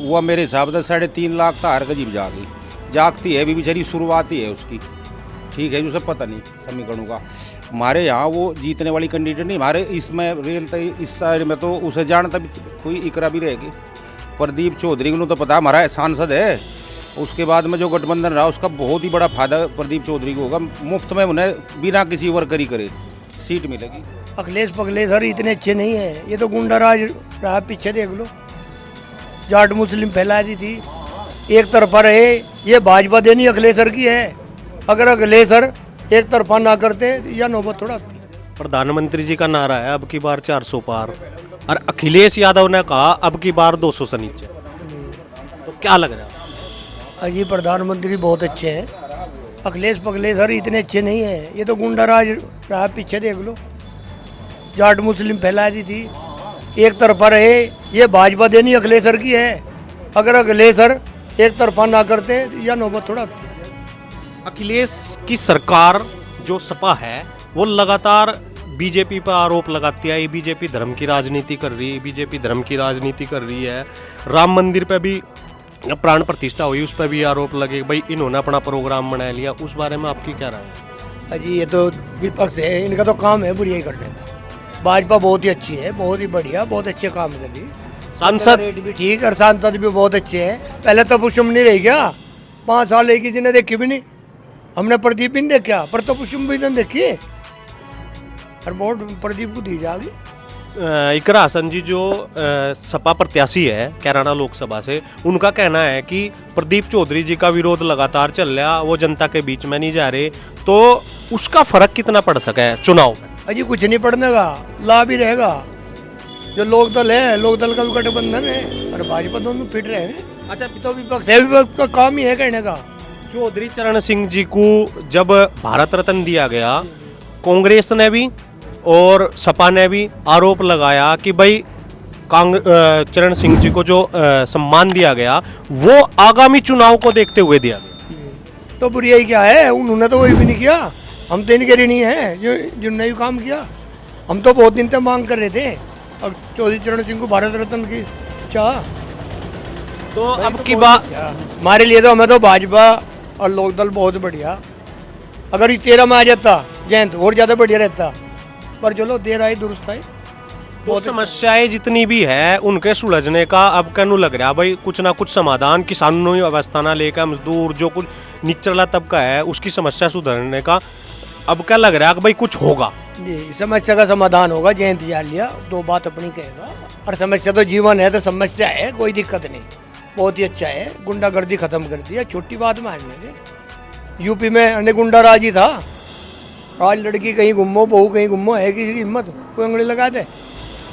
वो मेरे हिसाब से 3.5 लाख तो हर गजीब जागती है, अभी बेचारी शुरुआत ही है उसकी। ठीक है, उसे पता नहीं समीकरणों का। हमारे यहाँ वो जीतने वाली कैंडिडेट नहीं, हमारे इसमें रेल इस साइड में तो उसे जानता भी कोई इकरा भी रहेगी। प्रदीप चौधरी को तो पता हमारा सांसद है। उसके बाद में जो गठबंधन रहा उसका बहुत ही बड़ा फायदा प्रदीप चौधरी को होगा। मुफ्त में उन्हें बिना किसी वर्करी करे सीट मिलेगी। अखिलेश पखलेश सर इतने अच्छे नहीं है, ये तो गुंडा राज रहा। पीछे देख लो, जाट मुस्लिम फैला दी थी, एक तरफा रहे। ये भाजपा देनी अखिलेश सर की है। अगर अखिलेश सर एक तरफा ना करते या नौबत थोड़ा आती। प्रधानमंत्री जी का नारा है अब की बार 400 पार, और अखिलेश यादव ने कहा अब की बार 200 से नीचे। तो क्या लग रहा है? अजी प्रधानमंत्री बहुत अच्छे हैं। अखिलेश पखलेश सर इतने अच्छे नहीं है, ये तो गुंडा राज रहा। पीछे देख लो, जाट मुस्लिम फैला दी थी, एक तरफा रहे। ये भाजपा देनी अखिलेश सर की है। अगर अखिलेश सर एक तरफा ना करते या नौबत थोड़ा आती। अखिलेश की सरकार जो सपा है वो लगातार बीजेपी पर आरोप लगाती है, बीजेपी धर्म की राजनीति कर रही है, बीजेपी धर्म की राजनीति कर रही है। राम मंदिर पे भी प्राण प्रतिष्ठा हुई, उस पर भी आरोप लगे भाई इन्होंने अपना प्रोग्राम बना लिया। उस बारे में आपकी क्या राय है? अजी ये तो विपक्ष है, इनका तो काम है बुराई करने का। भाजपा बहुत ही अच्छी है, बहुत ही बढ़िया, बहुत अच्छे काम कर रही है। सांसद रेट भी ठीक और सांसद भी बहुत अच्छे हैं। पहले तो पुष्म नहीं रह गया, 5 साल एक किसी ने देखी भी नहीं। हमने प्रदीप भी नहीं देखा, पर तो पुष्म भी नहीं देखी, और वोट प्रदीप को दी जाएगी। इकरा हसन जी जो सपा प्रत्याशी है कैराना लोकसभा से, उनका कहना है कि प्रदीप चौधरी जी का विरोध लगातार चल रहा, वो जनता के बीच में नहीं जा रहे, तो उसका फर्क कितना पड़ सका है चुनाव में? अजी कुछ नहीं पड़ने का, लाभ ही रहेगा। जो लोकदल है, लोकदल का भी गठबंधन है, और भाजपा दोनों फिट रहे हैं। अच्छा, तो विपक्ष है, विपक्ष का काम ही है कहने का। चौधरी चरण सिंह जी को जब भारत रत्न दिया गया, कांग्रेस ने भी और सपा ने भी आरोप लगाया कि भाई चरण सिंह जी को जो सम्मान दिया गया वो आगामी चुनाव को देखते हुए दिया गया। तो बुराई क्या है, उन्होंने तो वही भी नहीं किया। हम तो इनके ऋणी हैं जिन्होंने ये काम किया। हम तो बहुत दिन तक मांग कर रहे थे, और चौधरी चरण सिंह को भारत रत्न की चाह। तो अब की बात हमारे लिए तो, हमें तो भाजपा और लोकदल बहुत बढ़िया। अगर ये 13 में आ जाता जयंत और ज़्यादा बढ़िया रहता, पर चलो देर आई दुरुस्त आई। बहुत समस्याएं जितनी भी है उनके सुलझने का अब कहने लग रहा भाई कुछ ना कुछ समाधान। किसानों की अवस्था ना लेकर मजदूर जो कुछ निचला तबका है उसकी समस्या सुधरने का अब क्या लग रहा है कि भाई कुछ होगा। जी, समस्या का समाधान होगा। जयंत जालिया 2 बात अपनी कहेगा, और समस्या तो जीवन है, तो समस्या है, कोई दिक्कत नहीं। बहुत ही अच्छा है, गुंडागर्दी खत्म कर दिया, छोटी बात मान लेंगे। यूपी में अन्य गुंडा राज ही था। आज लड़की कहीं घूमो, बहू कहीं घूमो, है किसी की हिम्मत कोई अंगड़ी लगा दे।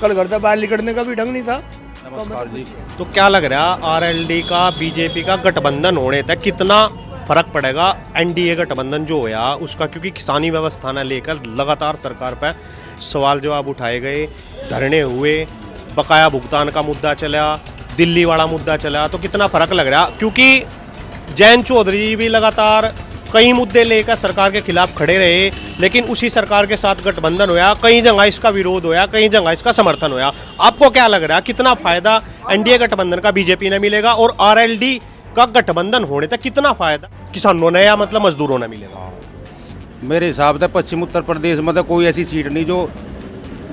कल घर से बाहर निकलने का भी ढंग नहीं था। नमस्कार जी। तो क्या लग रहा है आरएलडी का बीजेपी का गठबंधन होने तक कितना फर्क पड़ेगा? एनडीए गठबंधन जो होया उसका, क्योंकि किसानी व्यवस्था ने लेकर लगातार सरकार पर सवाल जवाब उठाए गए, धरने हुए, बकाया भुगतान का मुद्दा चला, दिल्ली वाला मुद्दा चला, तो कितना फर्क लग रहा? क्योंकि जयंत चौधरी भी लगातार कई मुद्दे लेकर सरकार के खिलाफ खड़े रहे, लेकिन उसी सरकार के साथ गठबंधन होया, कई जगह इसका विरोध होया, कई जगह इसका समर्थन होया। आपको क्या लग रहा है कितना फायदा एनडीए गठबंधन का बीजेपी ने मिलेगा, और आरएलडी का गठबंधन होने तक कितना फायदा किसानों ने या मतलब मजदूरों ने मिलेगा? मेरे हिसाब से पश्चिम उत्तर प्रदेश में तो कोई ऐसी सीट नहीं जो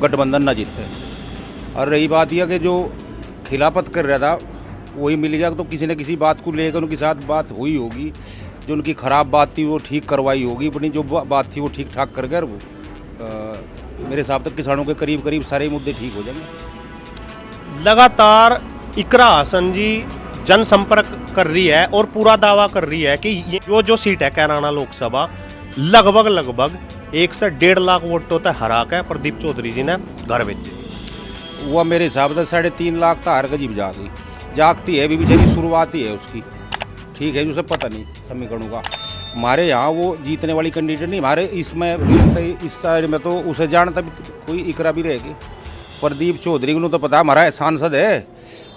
गठबंधन ना जीते। और रही बात यह कि जो खिलाफत कर रहा था वही मिल गया, तो किसी न किसी बात को लेकर उनके साथ बात हुई होगी। जो उनकी ख़राब बात थी वो ठीक करवाई होगी, अपनी जो बात थी वो ठीक ठाक कर गए। वो मेरे हिसाब से किसानों के करीब करीब सारे मुद्दे ठीक हो जाएंगे। लगातार इकरा हसन जी जनसंपर्क कर रही है और पूरा दावा कर रही है कि ये जो सीट है कैराना लोकसभा लगभग 1 से 1.5 लाख वोटों तक हरा के प्रदीप चौधरी जी ने घर भेजे। वो मेरे हिसाब से 3.5 लाख तो हर गजीब जागती है, अभी बेचारी शुरुआत ही है उसकी। ठीक है, उसे पता नहीं समीकरणों का। हमारे यहाँ वो जीतने वाली कैंडिडेट नहीं, हमारे इसमें इस साइड में तो उसे जानता भी कोई इकरा भी रहेगी। प्रदीप चौधरी को तो पता हमारा सांसद है।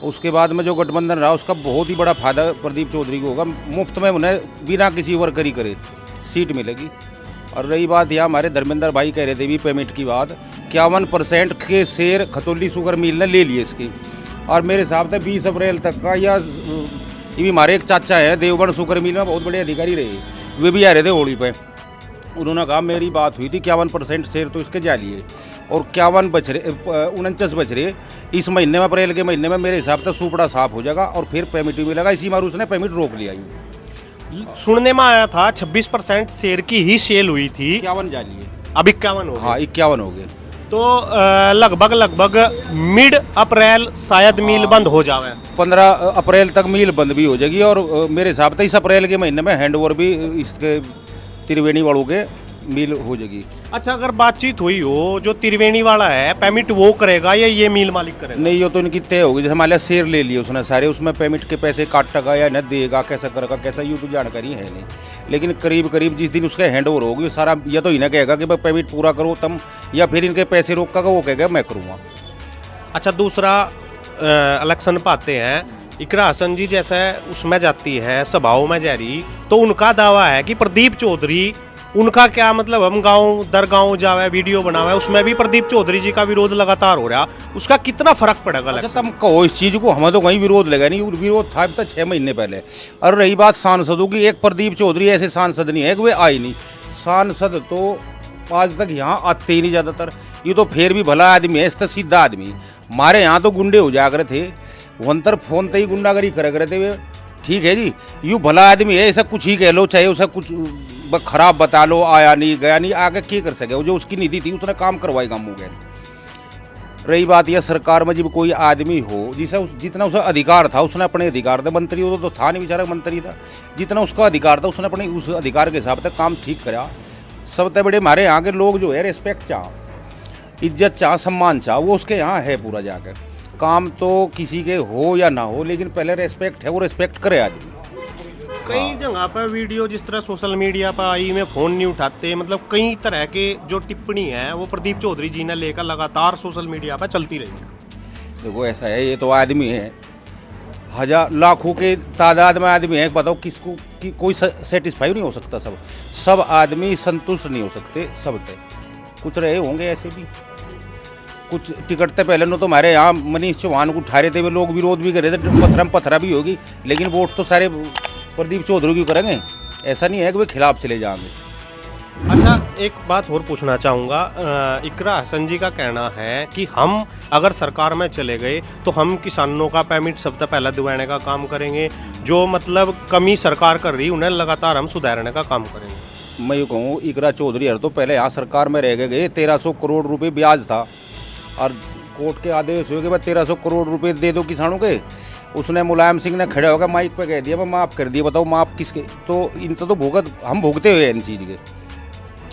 उसके बाद में जो गठबंधन रहा उसका बहुत ही बड़ा फायदा प्रदीप चौधरी को होगा। मुफ्त में उन्हें बिना किसी वर्करी करे सीट मिलेगी। और रही बात यहाँ हमारे धर्मेंद्र भाई कह रहे थे भी पेमेंट की बात, 51% के शेयर खतौली शुगर मिल ने ले लिए इसकी। और मेरे हिसाब से 20 अप्रैल तक का या ये भी हमारे एक चाचा है देवबंद शुगर मिल में बहुत बड़े अधिकारी रहे, वे भी आ रहे थे होली पे। उन्होंने कहा मेरी बात हुई थी 51% शेयर तो इसके जाली है और 51 बच रहे 49 बच रहे इस महीने में, अप्रैल के महीने में मेरे हिसाब से सुपड़ा साफ हो जाएगा और फिर पेमेंट भी मिलेगा। इसी बार उसने पेमेंट रोक लिया। सुनने में आया था 26% शेयर की ही सेल हुई थी, 51 जाली है, अब 51 हो गई। हाँ 51 हो गए। तो लगभग मिड अप्रैल शायद मिल बंद हो जावे। 15 अप्रैल तक मिल बंद भी हो जाएगी और मेरे हिसाब से इस अप्रैल के महीने में हैंड ओवर भी इसके त्रिवेणी वालों के मिल हो जाएगी। अच्छा, अगर बातचीत हुई हो जो त्रिवेणी वाला है पेमेंट वो करेगा या ये मिल मालिक करेगा? नहीं, ये तो इनकी तय होगी। जैसे मान लिया शेयर ले लिए उसने सारे, उसमें पेमेंट के पैसे काटेगा या न देगा, कैसा करेगा कैसा, ये तो जानकारी है नहीं। लेकिन करीब करीब जिस दिन उसका हैंड ओवर होगी सारा, या तो इन्हें कहेगा कि भाई पेमेंट पूरा करो तुम, या फिर इनके पैसे रोका वो कहेगा मैं करूँगा। अच्छा, दूसरा इलेक्शन पाते हैं, इकरा हसन जी जैसा उसमें जाती है सभाओं में जा रही, तो उनका दावा है कि प्रदीप चौधरी, उनका क्या मतलब हम गांव दर गांव जावे वीडियो बनावे, उसमें भी प्रदीप चौधरी जी का विरोध लगातार हो रहा, उसका कितना फर्क पड़ेगा? अच्छा, तुम कहो इस चीज़ को, हमें तो कहीं विरोध लगा नहीं, विरोध था अभी तक 6 महीने पहले। और रही बात सांसदों की, एक प्रदीप चौधरी ऐसे सांसद नहीं है कि वे आए नहीं। सांसद तो आज तक यहाँ आते ही नहीं ज़्यादातर। ये तो फिर भी भला आदमी है, इस तो सीधा आदमी। हमारे यहाँ तो गुंडे हो जा करे थे, वंतर फोन तक ही गुंडागरी करे करे थे वे। ठीक है जी, यूँ भला आदमी है, ऐसा कुछ ही कह लो, चाहे उसे कुछ खराब बता लो, आया नहीं गया नहीं, आगे क्या कर सके, जो उसकी नीति थी उसने काम करवाई काम हो गया। रही बात यह सरकार में जब कोई आदमी हो जिसे जितना उसे अधिकार था उसने अपने अधिकार थे, मंत्री वो तो था नहीं बेचारा, मंत्री था, जितना उसका अधिकार था उसने अपने उस अधिकार के हिसाब से काम ठीक करा। सबसे बड़े हमारे यहाँ के लोग जो है रिस्पेक्ट चाह, इज्जत चाह, सम्मान चाह, वो उसके यहाँ है पूरा जाकर। काम तो किसी के हो या ना हो, लेकिन पहले रिस्पेक्ट है, वो रिस्पेक्ट करे आदमी। कई जगह पर वीडियो जिस तरह सोशल मीडिया पर आई में फ़ोन नहीं उठाते, मतलब कई तरह के जो टिप्पणी है वो प्रदीप चौधरी जी ने लेकर लगातार सोशल मीडिया पर चलती रही। देखो ऐसा है, ये तो आदमी है, हजार लाखों के तादाद में आदमी है, बताओ किसको कि कोई सेटिस्फाई नहीं हो सकता। सब आदमी संतुष्ट नहीं हो सकते, सब तय कुछ रहे होंगे ऐसे भी। कुछ टिकट से पहले तो हमारे यहाँ मनीष चौहान को उठा रहे थे, वे लोग विरोध भी कर रहे थे, पथरा भी होगी, लेकिन वोट तो सारे प्रदीप चौधरी की करेंगे। ऐसा नहीं है कि वे खिलाफ चले जाएंगे। अच्छा, एक बात और पूछना चाहूँगा, इकरा हसन जी का कहना है कि हम अगर सरकार में चले गए तो हम किसानों का पेमेंट सबसे पहले दिवाने का काम करेंगे, जो मतलब कमी सरकार कर रही उन्हें लगातार हम सुधारने का काम करेंगे। मैं ये कहूँ, इकरा चौधरी हर तो पहले यहाँ सरकार में रह गए, 1300 करोड़ रुपये ब्याज था और कोर्ट के आदेश हुए कि भाई 1300 करोड़ रुपए दे दो किसानों के। उसने मुलायम सिंह ने खड़े होकर माइक पे कह दिया मैं माफ़ कर दिया। बताओ माफ़ किसके? तो इन तो भुगत हम भुगते हुए इन चीज़ के।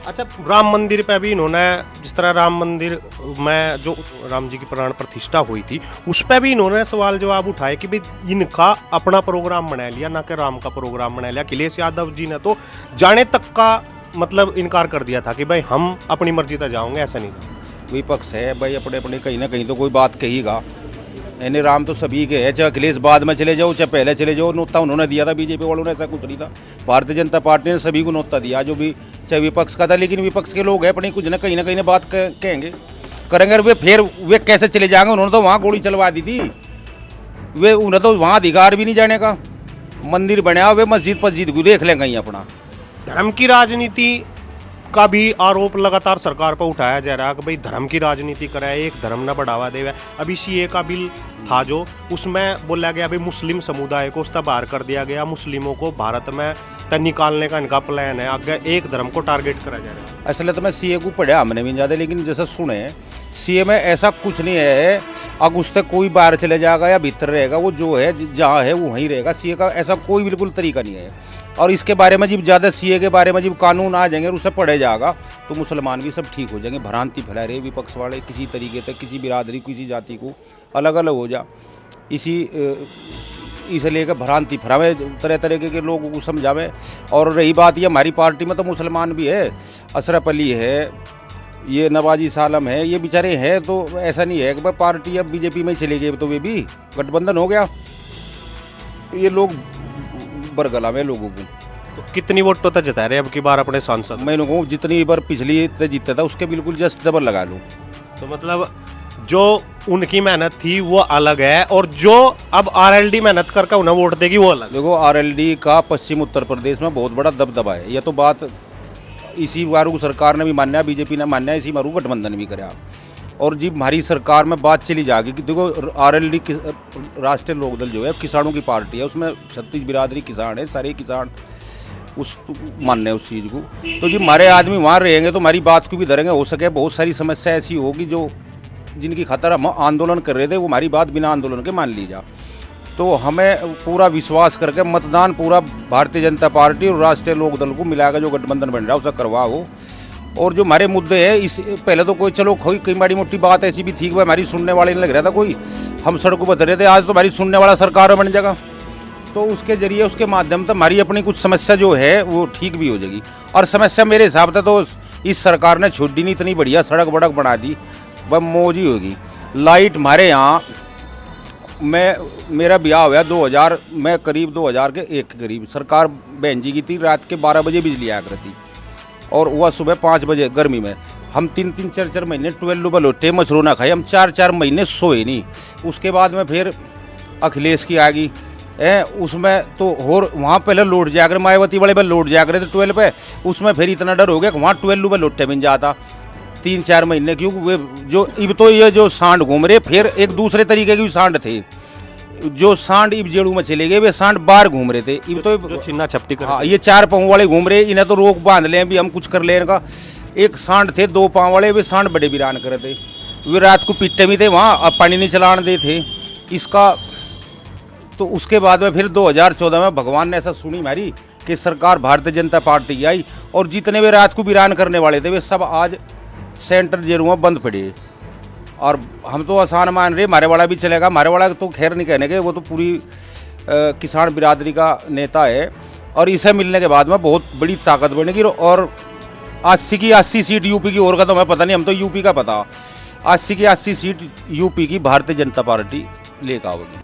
अच्छा, राम मंदिर पे भी इन्होंने, जिस तरह राम मंदिर में जो राम जी की प्राण प्रतिष्ठा हुई थी उस पर भी इन्होंने सवाल जवाब उठाए कि भाई इनका अपना प्रोग्राम बना लिया, ना कि राम का प्रोग्राम बना लिया। अखिलेश यादव जी ने तो जाने तक का मतलब इनकार कर दिया था कि भाई हम अपनी मर्जी तक जाओगे, ऐसा नहीं था। विपक्ष है भाई, अपने अपने कहीं ना कहीं तो कोई बात कहीगा। यानी राम तो सभी के है, चाहे अखिलेश बाद में चले जाओ चाहे पहले चले जाओ, नोता उन्होंने दिया था, बीजेपी वालों ने ऐसा कुछ नहीं था। भारतीय जनता पार्टी ने सभी को नोता दिया, जो भी चाहे विपक्ष का था। लेकिन विपक्ष के लोग हैं अपनी कुछ ना कहीं बात कहेंगे करेंगे। वे फिर वे कैसे चले जाएंगे? उन्होंने तो वहाँ गोली चलवा दी थी, वे उन्हें तो वहाँ अधिकार भी नहीं जाने का। मंदिर बनाया, वे मस्जिद को देख लें कहीं अपना। धर्म की राजनीति का भी आरोप लगातार सरकार पर उठाया जा रहा है कि भाई धर्म की राजनीति कराए, एक धर्म न बढ़ावा देवे। अभी सीए का बिल था जो, उसमें बोला गया भाई मुस्लिम समुदाय को उसका बाहर कर दिया गया, मुस्लिमों को भारत में तक निकालने का इनका प्लान है, आगे एक धर्म को टारगेट करा जा रहा है। असल तो मैं सीए को पढ़ा हमने भी ज़्यादा, लेकिन जैसा सुने सीए में ऐसा कुछ नहीं है अब उससे कोई बाहर चले जाएगा या भीतर रहेगा, वो जो है जहाँ है वो वहीं रहेगा। सीए का ऐसा कोई बिल्कुल तरीका नहीं है। और इसके बारे में जब ज़्यादा सीए के बारे में जब कानून आ जाएंगे और उसे पढ़े जाएगा तो मुसलमान भी सब ठीक हो जाएंगे। भ्रांति फैला रहे विपक्ष वाले किसी तरीके तक, किसी बिरादरी किसी जाति को अलग अलग हो जा, इसे लेकर भ्रांति फैलावे, तरह तरह के लोगों को समझावे। और रही बात ये, हमारी पार्टी में तो मुसलमान भी है, अशरफ अली है, ये नवाजी सालम है, ये बेचारे हैं। तो ऐसा नहीं है कि भाई पार्टी अब बीजेपी में चले गए तो वे भी गठबंधन हो गया, ये लोग बरगला में लोगों को। तो कितनी वोटों तक जिता रहे अब की बार अपने सांसद? मैं लोगों जितनी बार पिछली जीता था उसके बिल्कुल जस्ट डबल लगा लूँ। तो मतलब जो उनकी मेहनत थी वो अलग है, और जो अब आरएलडी मेहनत करके उन्हें वोट देगी वो अलग। देखो आरएलडी का पश्चिम उत्तर प्रदेश में बहुत बड़ा दबदबा है। यह तो बात इसी मारू सरकार ने भी मान्या, बीजेपी ने मान्या, इसी मारू गठबंधन भी कराया। और जी हमारी सरकार में बात चली जाएगी कि देखो आरएलडी राष्ट्रीय लोकदल जो है किसानों की पार्टी है, उसमें 36 बिरादरी किसान है, सारे किसान उस मानने उस चीज़ को। तो जी हमारे आदमी वहाँ रहेंगे तो हमारी बात को भी धरेंगे। हो सके बहुत सारी समस्या ऐसी होगी जो जिनकी खातर हम आंदोलन कर रहे थे वो हमारी बात बिना आंदोलन के मान ली जा। तो हमें पूरा विश्वास करके मतदान पूरा भारतीय जनता पार्टी और राष्ट्रीय लोकदल को मिलाकर जो गठबंधन बन रहा है उसे करवाओ। और जो हमारे मुद्दे हैं इस पहले तो कोई चलो कई बड़ी मोटी बात ऐसी भी थी कि हमारी सुनने वाले नहीं लग रहा था कोई, हम सड़कों पर रहे थे। आज तो हमारी सुनने वाला सरकार बन जाएगा, तो उसके जरिए उसके माध्यम से हमारी अपनी कुछ समस्या जो है वो ठीक भी हो जाएगी। और समस्या मेरे हिसाब से तो इस सरकार ने छोड़ दी नहीं, इतनी बढ़िया सड़क वड़क बना दी, वह मौज ही होगी। लाइट हमारे यहाँ मेरा ब्याह हुआ 2000 में, करीब 2000 के एक के करीब सरकार बहन जी की थी, रात के 12 बजे बिजली आया करती और वह सुबह 5 बजे गर्मी में। हम 3-3 4-4 महीने 12 लोटे मछरू ना खाए, हम 4-4 महीने सोए नहीं। उसके बाद में फिर अखिलेश की आ गई उसमें तो और वहाँ पहले लौट जाया करे, मायावती वाले पे लौट जाया करे थे 12 पे, उसमें फिर इतना डर हो गया कि वहाँ 12 पे लौटे बन जाता 3-4 महीने। क्योंकि वे जो अब तो ये जो सांड घूम रहे फिर एक दूसरे तरीके के भी सांड थे, जो सांड इब जेड़ू में चले गए वे सांड बाहर घूम रहे थे। इब तो जो छिन्ना छपटी कर, हाँ ये 4 पाँव वाले घूम रहे, इन्हें तो रोक बांध लें भी हम कुछ कर लें का। एक सांड थे 2 पाँव वाले, वे सांड बड़े वीरान करे थे, वे रात को पिट्टे भी थे वहाँ, अब पानी नहीं चलाने दे थे इसका। तो उसके बाद में फिर 2014 में भगवान ने ऐसा सुनी हमारी कि सरकार भारतीय जनता पार्टी आई और जितने वे रात को वीरान करने वाले थे वे सब आज सेंटर जेलों में बंद पड़े। और हम तो आसान मान रहे हमारे वाला भी चलेगा, हमारे वाला तो खैर नहीं कहने के, वो तो पूरी किसान बिरादरी का नेता है। और इसे मिलने के बाद में बहुत बड़ी ताकत बनेगी। और 80 की 80 सीट यूपी की, और का तो हमें पता नहीं, हम तो यूपी का पता, 80 की 80 सीट यूपी की भारतीय जनता पार्टी लेकर आओगी।